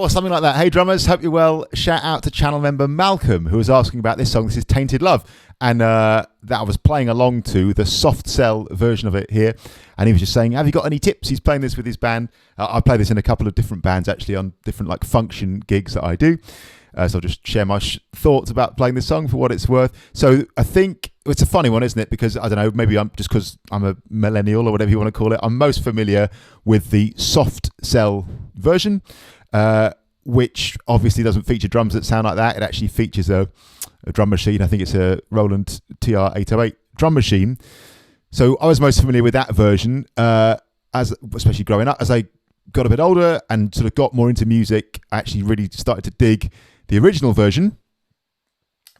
or something like that. Hey drummers, hope you're well. Shout out to channel member Malcolm, who was asking about this song. This is Tainted Love, and that I was playing along to the soft cell version of it here, and he was just saying, have you got any tips? He's playing this with his band. I play this in a couple of different bands, actually, on different like function gigs that I do. So I'll just share my thoughts about playing this song for what it's worth. So I think it's a funny one, isn't it? Because I don't know, maybe I'm just because I'm a millennial or whatever you want to call it. I'm most familiar with the soft cell version, which obviously doesn't feature drums that sound like that. It actually features a drum machine. I think it's a Roland TR-808 drum machine. So I was most familiar with that version, especially growing up. As I got a bit older and sort of got more into music, I actually really started to dig the original version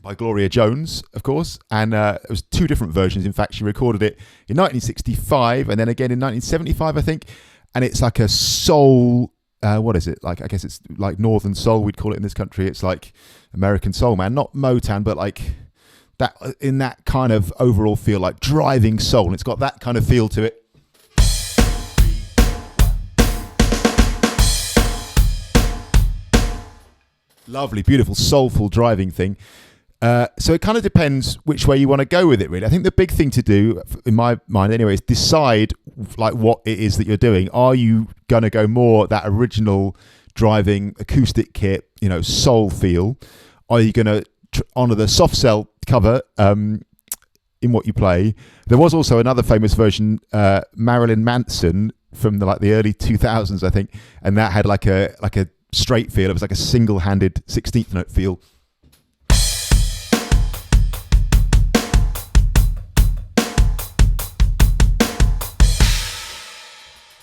by Gloria Jones, of course, and it was two different versions. In fact, she recorded it in 1965 and then again in 1975, I think, and it's like a soul, what is it? Like, I guess it's like Northern Soul, we'd call it in this country. It's like American Soul, man, not Motown, but like that, in that kind of overall feel, like driving soul, and it's got that kind of feel to it. Lovely, beautiful, soulful driving thing. So it kind of depends which way you want to go with it, really. I think the big thing to do, in my mind anyway, is decide like what it is that you're doing. Are you going to go more that original driving acoustic kit, you know, soul feel? Are you going to honour the soft cell cover in what you play? There was also another famous version, Marilyn Manson, from the early 2000s, I think, and that had like a straight feel. It was like a single-handed 16th note feel.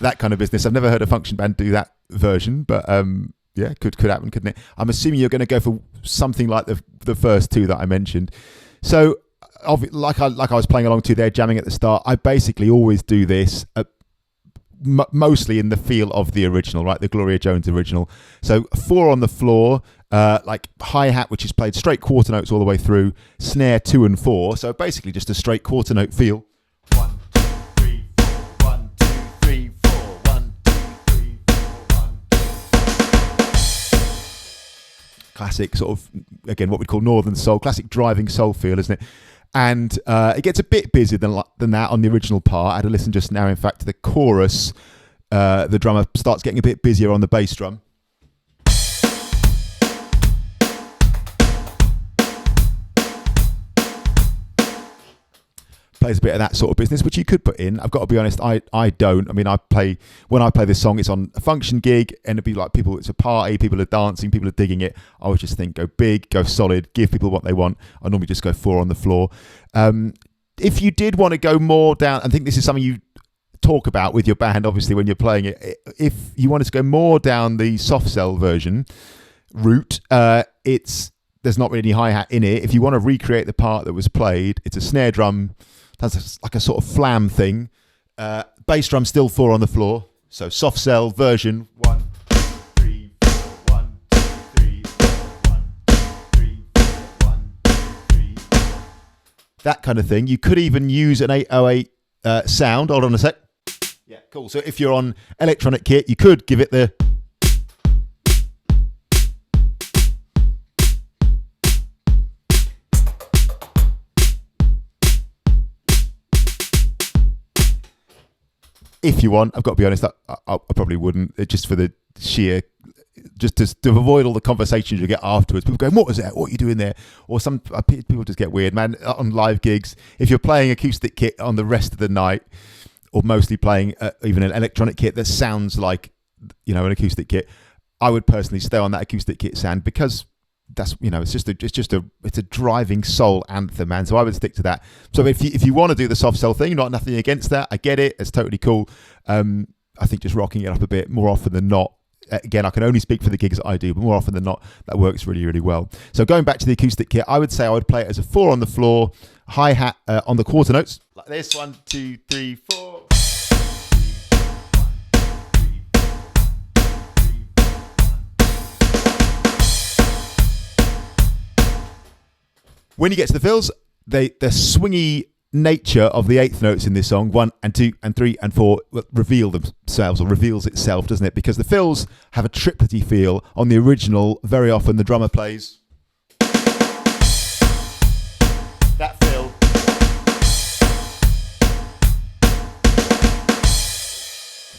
That kind of business. I've never heard a function band do that version, but yeah, could happen, couldn't it? I'm assuming you're going to go for something like the first two that I mentioned. So, like I was playing along to there, jamming at the start, I basically always do this mostly in the feel of the original, right? The Gloria Jones original. So 4 on the floor, like hi-hat, which is played straight quarter notes all the way through, snare 2 and 4. So basically just a straight quarter note feel. 1, 2, 3, 4, 1, 2, 3, 4, 1, 2, 3, 4, 1. Classic sort of, again, what we'd call Northern Soul, classic driving soul feel, isn't it? And it gets a bit busier than that on the original part. I had to listen just now, in fact, to the chorus. The drummer starts getting a bit busier on the bass drum. Plays a bit of that sort of business, which you could put in. I've got to be honest, I don't. I mean, when I play this song, it's on a function gig, and it'd be like it's a party, people are dancing, people are digging it. I always just think, go big, go solid, give people what they want. I normally just go 4 on the floor. If you did want to go more down, I think this is something you talk about with your band, obviously, when you're playing it. If you wanted to go more down the soft cell version route, there's not really any hi-hat in it. If you want to recreate the part that was played, it's a snare drum. That's like a sort of flam thing. Bass drum still 4 on the floor. So soft cell version 1, 2, 3, 4, 1, 2, 3, 4, 1, 2, 3, 4, 1, 2, 3, 4. That kind of thing. You could even use an 808 sound. Hold on a sec. Yeah, cool. So if you're on electronic kit, you could give it the. If you want, I've got to be honest, I probably wouldn't, just for the sheer, just to avoid all the conversations you get afterwards. People go, what was that? What are you doing there? Or some people just get weird, man. On live gigs, if you're playing acoustic kit on the rest of the night, or mostly playing even an electronic kit that sounds like, an acoustic kit, I would personally stay on that acoustic kit sound, because that's, it's a driving soul anthem, man. So I would stick to that. So if you want to do the soft cell thing, nothing against that, I get it, it's totally cool. I think just rocking it up a bit more often than not, again, I can only speak for the gigs that I do, but more often than not, that works really, really well. So going back to the acoustic kit, I would say I would play it as a 4 on the floor, hi-hat on the quarter notes, like this, 1, 2, 3, 4. When you get to the fills, they're swingy nature of the eighth notes in this song, 1 and 2 and 3 and 4, reveal themselves, or reveals itself, doesn't it? Because the fills have a triplety feel. On the original, very often the drummer plays that fill.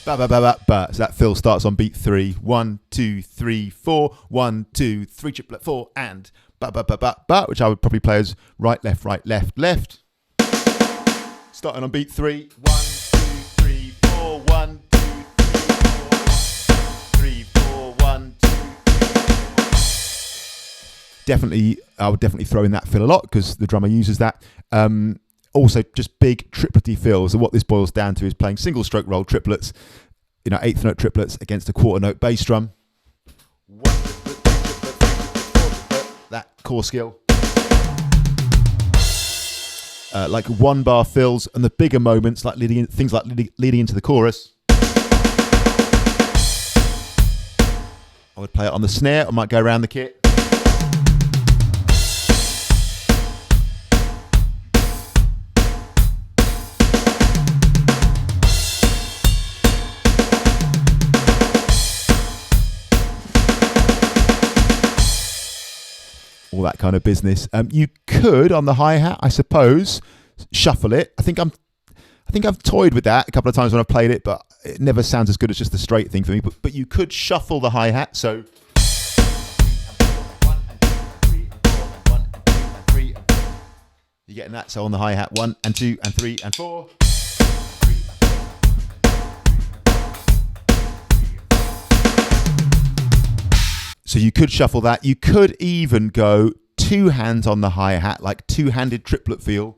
Ba ba ba ba ba. So that fill starts on beat 3. 1 2 3 4. 1 2 3 triplet 4 and ba ba ba ba ba, which I would probably play as right left left. Starting on beat 3. 1 2 3 4. 1 2 3 4. 1 2 Definitely, I would definitely throw in that fill a lot because the drummer uses that. Also, just big triplety fills. So what this boils down to is playing single stroke roll triplets, eighth note triplets against a quarter note bass drum. 1 triplet, 2 triplet, 3 triplet, 4 triplet, that core skill. Like 1 bar fills and the bigger moments, like things like leading into the chorus. I would play it on the snare. I might go around the kit. All that kind of business. You could on the hi-hat, I suppose, shuffle it. I think I've toyed with that a couple of times when I've played it, but it never sounds as good as just the straight thing for me. But you could shuffle the hi-hat. So you're getting that. So on the hi-hat, 1 and 2 and 3 and 4. So you could shuffle that. You could even go 2 hands on the hi-hat, like 2-handed triplet feel.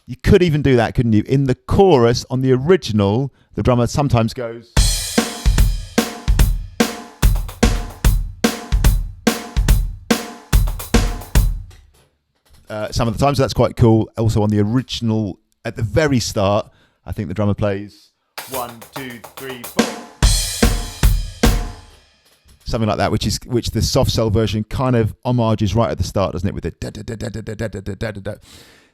You could even do that, couldn't you? In the chorus, on the original, the drummer sometimes goes. Some of the times, that's quite cool. Also on the original, at the very start, I think the drummer plays 1 2 3 4, something like that, which the soft cell version kind of homages right at the start, doesn't it, with the da da da da da da da da da da.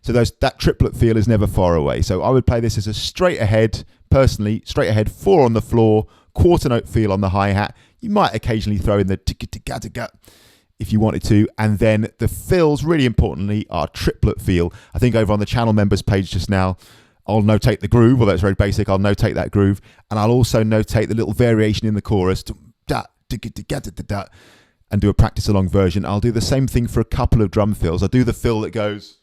So that triplet feel is never far away. So I would play this as a straight ahead, personally, straight ahead 4 on the floor, quarter note feel on the hi-hat. You might occasionally throw in the ticka-ticka-ticka if you wanted to, and then the fills, really importantly, are triplet feel. I think over on the channel members page just now, I'll notate the groove, although it's very basic. I'll notate that groove, and I'll also notate the little variation in the chorus, and do a practice along version. I'll do the same thing for a couple of drum fills. I'll do the fill that goes.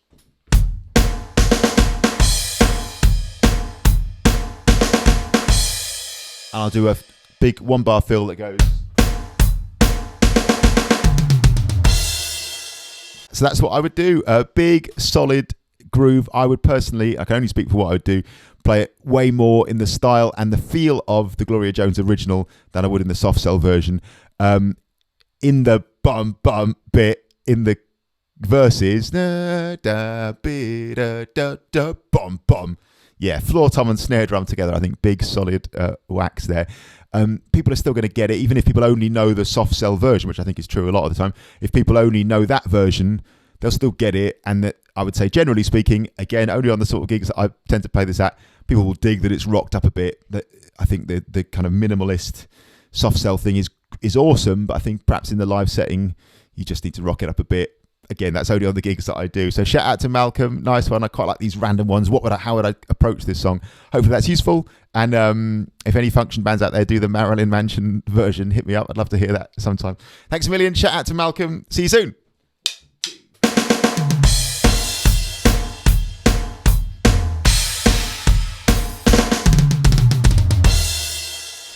And I'll do a big 1 bar fill that goes. So that's what I would do. A big, solid groove. I would personally, I can only speak for what I would do, play it way more in the style and the feel of the Gloria Jones original than I would in the soft cell version. In the bum bum bit, in the verses, da da bi da da da bum bum. Yeah, floor tom and snare drum together. I think big solid wax there. People are still going to get it, even if people only know the soft cell version, which I think is true a lot of the time. If people only know that version, they'll still get it. And that, I would say, generally speaking, again, only on the sort of gigs that I tend to play this at, people will dig that it's rocked up a bit. That I think the kind of minimalist soft cell thing is awesome, but I think perhaps in the live setting, you just need to rock it up a bit. Again, that's only on the gigs that I do. So shout out to Malcolm. Nice one. I quite like these random ones. How would I approach this song? Hopefully that's useful. And if any function bands out there do the Marilyn Manson version, hit me up. I'd love to hear that sometime. Thanks a million. Shout out to Malcolm. See you soon.